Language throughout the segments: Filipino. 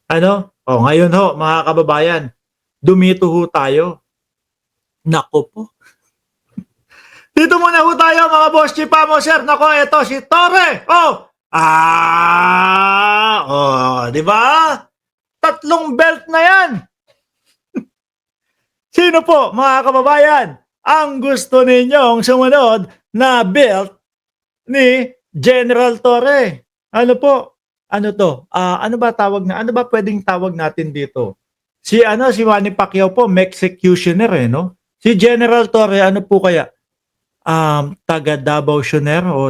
Ano? O ngayon ho, mga kababayan, dumito ho tayo. Nako po. Dito muna ho tayo mga boss chipamo, sir. Nako, eto si Torre. Di ba? Tatlong belt na yan. Sino po, mga kababayan, ang gusto ninyong sumunod na belt ni General Torre? Ano po? Ano to? Ano ba tawag na? Ano ba pwedeng tawag natin dito? Si Manny Pacquiao po, Mexicutioner no? Si General Torre, ano po kaya? Taga Davao Sioner o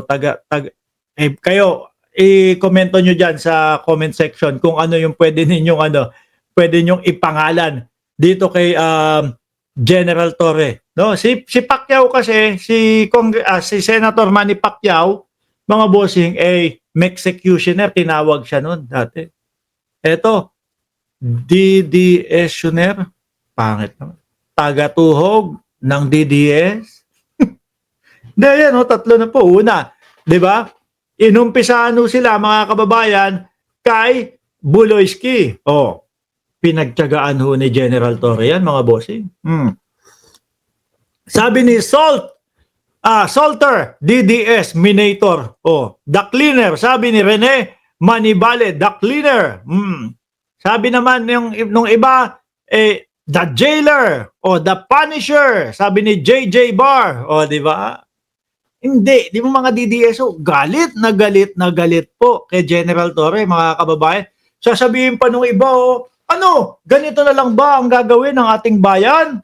kayo i-komento nyo diyan sa comment section kung ano yung pwede ninyong ipangalan dito kay General Torre, no? Si Pacquiao kasi si Senator Manny Pacquiao, mga bossing, Mexicutioner tinawag siya noon dati. Eto, DDS-tioner, pangit naman. Taga-tuhog ng DDS. Yan, tatlo na po. Una, di ba? Inumpisahan sila, mga kababayan, kay Buloyski. Pinagtiyagaan ni General Torre yan, mga bossing. Sabi ni Salter, DDS, Minator. The Cleaner. Sabi ni Rene Manibale, The Cleaner. Sabi naman nung iba, The Jailer o The Punisher. Sabi ni JJ Bar. Di ba? Hindi, di mo mga DDSO, galit na galit po kay General Torre, mga kababayan. Sasabihin pa nung iba, ganito na lang ba ang gagawin ng ating bayan?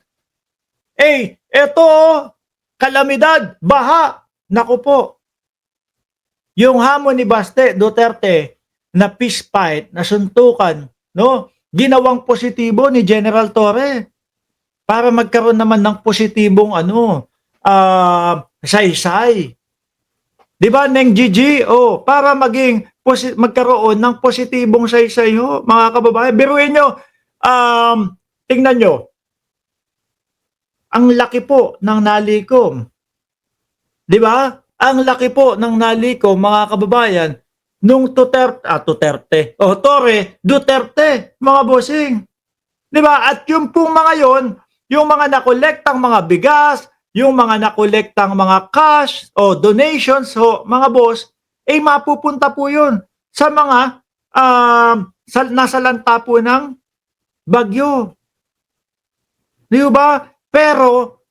Eto, kalamidad, baha. Naku po. Yung hamon ni Baste Duterte na peace fight, na suntukan, no? Ginawang positibo ni General Torre para magkaroon naman ng positibong saysay. Di ba, Neng Gigi? Para magkaroon ng positibong saysay ho, mga kababayan. Biruin nyo, tingnan nyo, ang laki po ng nalikom. Di ba? Ang laki po ng nalikom, mga kababayan, nung Torre Duterte, mga bossing. Di ba? At yung pong mga yon, yung mga nakolektang mga bigas, yung mga nakolektang mga cash o donations mga boss, mapupunta po yun sa mga nasa lanta po ng bagyo. Di ba? Pero,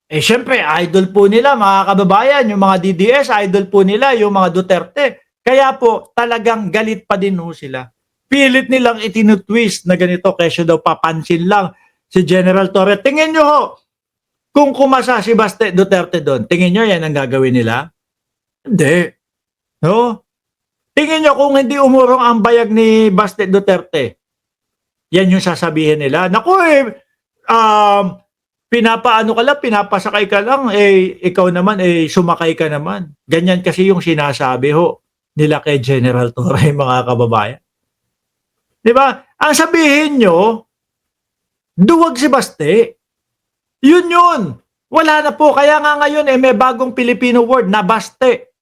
syempre, idol po nila, mga kababayan, yung mga DDS, idol po nila, yung mga Duterte. Kaya po, talagang galit pa din sila. Pilit nilang itinutwist na ganito, kesyo daw papansin lang si General Torre. Tingin nyo ho, kung kumasa si Baste Duterte doon, tingin nyo yan ang gagawin nila? Hindi. No? Tingin nyo kung hindi umurong ang bayag ni Baste Duterte, yan yung sasabihin nila. Naku pinapaano ka lang, pinapasakay ka lang, ikaw naman, sumakay ka naman. Ganyan kasi yung sinasabi nila kay General Torre, mga kababayan. Di ba? Ang sabihin nyo, duwag si Baste. Yun. Wala na po. Kaya nga ngayon, may bagong Filipino word, nabaste.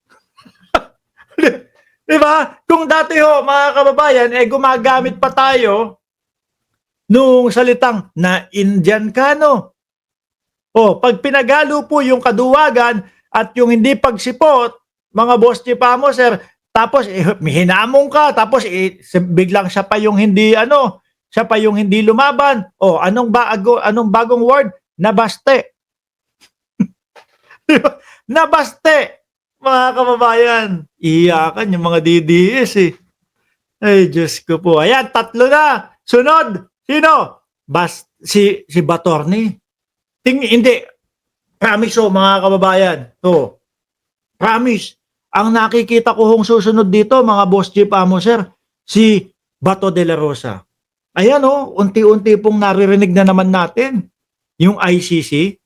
Di ba? Kung dati mga kababayan, gumagamit pa tayo nung salitang na Indian ka, no? Pag pinagalo po yung kaduwagan at yung hindi pagsipot, mga boss chipamo, sir, tapos hinamong ka, tapos biglang siya pa yung hindi lumaban. Anong bagong word? Nabaste. Nabaste, mga kababayan. Iyakan yung mga DDS Ay, Diyos ko po. Ayan, tatlo na. Sunod, sino? Si Batorni. Hindi. Promise mga kababayan. Promise. Ang nakikita ko susunod dito, mga boss chief amo, sir, si Bato de la Rosa. Ayan unti-unti pong naririnig na naman natin yung ICC.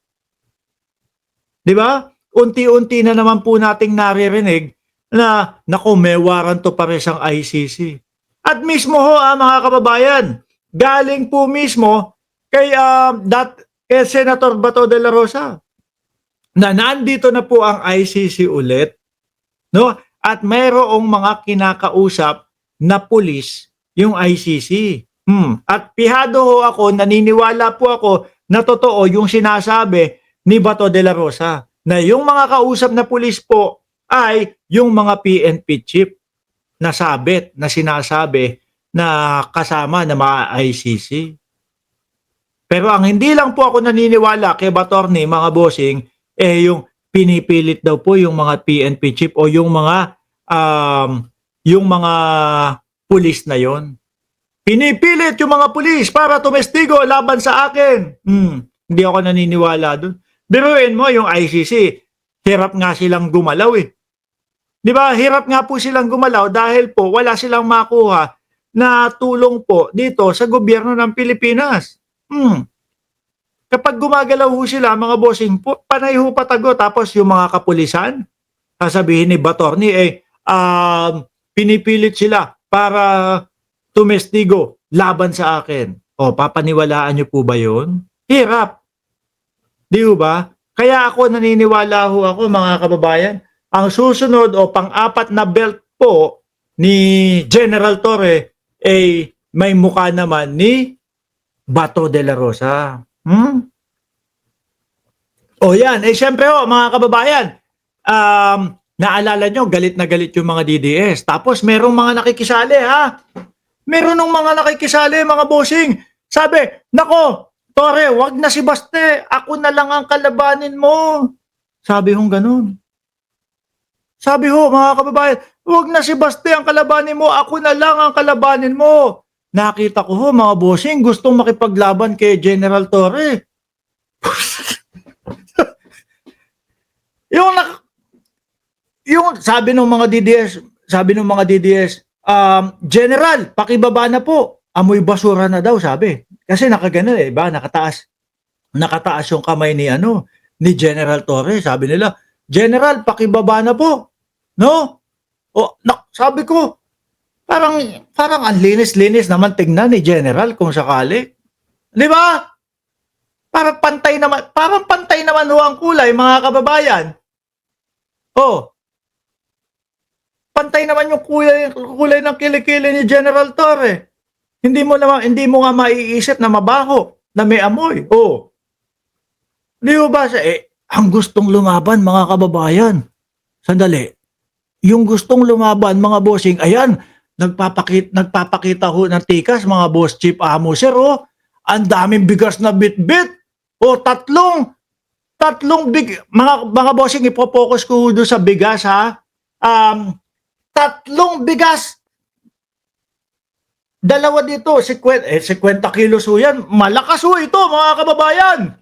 Di ba? Unti-unti na naman po nating naririnig na may warrant to pares ang ICC. At mismo mga kababayan, galing po mismo kay Senator Bato de la Rosa na nandito na po ang ICC ulit, no? At mayroong mga kinakausap na pulis yung ICC. At pihado ho ako, naniniwala po ako na totoo yung sinasabi ni Bato de la Rosa na yung mga kausap na pulis po ay yung mga PNP chief na sabit, na sinasabi na kasama ng mga ICC. Pero ang hindi lang po ako naniniwala kay Batorni, mga bossing, yung pinipilit daw po yung mga PNP chief o yung mga pulis na yon. Pinipilit yung mga pulis para tumestigo laban sa akin. Hindi ako naniniwala doon. Biruin mo yung ICC, hirap nga silang gumalaw eh. 'Di ba? Hirap nga po silang gumalaw dahil po wala silang makuha na tulong po dito sa gobyerno ng Pilipinas. Kapag gumagalaw ho sila, mga bossing, panay ho patago. Tapos yung mga kapulisan, sasabihin ni Batorni, pinipilit sila para tumestigo laban sa akin. O, papaniwalaan nyo po ba yun? Hirap. Di ba? Kaya ako naniniwala ho ako, mga kababayan, ang susunod o pang-apat na belt po ni General Torre ay may mukha naman ni Bato de la Rosa. O yan, syempre ho, mga kababayan, naalala nyo, galit na galit yung mga DDS. Tapos merong mga nakikisali, ha? Meron ng mga nakikisali, mga bossing. Sabi, nako, Torre, wag na si Baste. Ako na lang ang kalabanin mo. Sabi hong ganun. Sabi ho, mga kababayan, wag na si Baste ang kalabanin mo. Ako na lang ang kalabanin mo. Nakita ko ho, mga bossing, gustong makipaglaban kay General Torre. yung sabi ng mga DDS, General, pakibaba na po. Amoy basura na daw, sabi. Kasi nakagano ba, nakataas yung kamay ni General Torre. Sabi nila, General, pakibaba na po. No? Sabi ko, parang ang linis-linis naman tingnan ni General kung sakali. Di ba? Parang pantay naman ho ang kulay, mga kababayan. Pantay naman yung kulay ng kilikili ni General Torre. Hindi mo nga maiisip na mabaho, na may amoy. Di ba ang gustong lumaban, mga kababayan. Sandali. Yung gustong lumaban, mga bossing, ayan, nagpapakita ho ng tikas, mga boss chief amo sir, ang daming bigas na bit-bit. Tatlong mga bossing, ipopokus ko doon sa bigas, ha. 3 bigas. 2 dito, 50 kilos ho yan. Malakas ho ito, mga kababayan.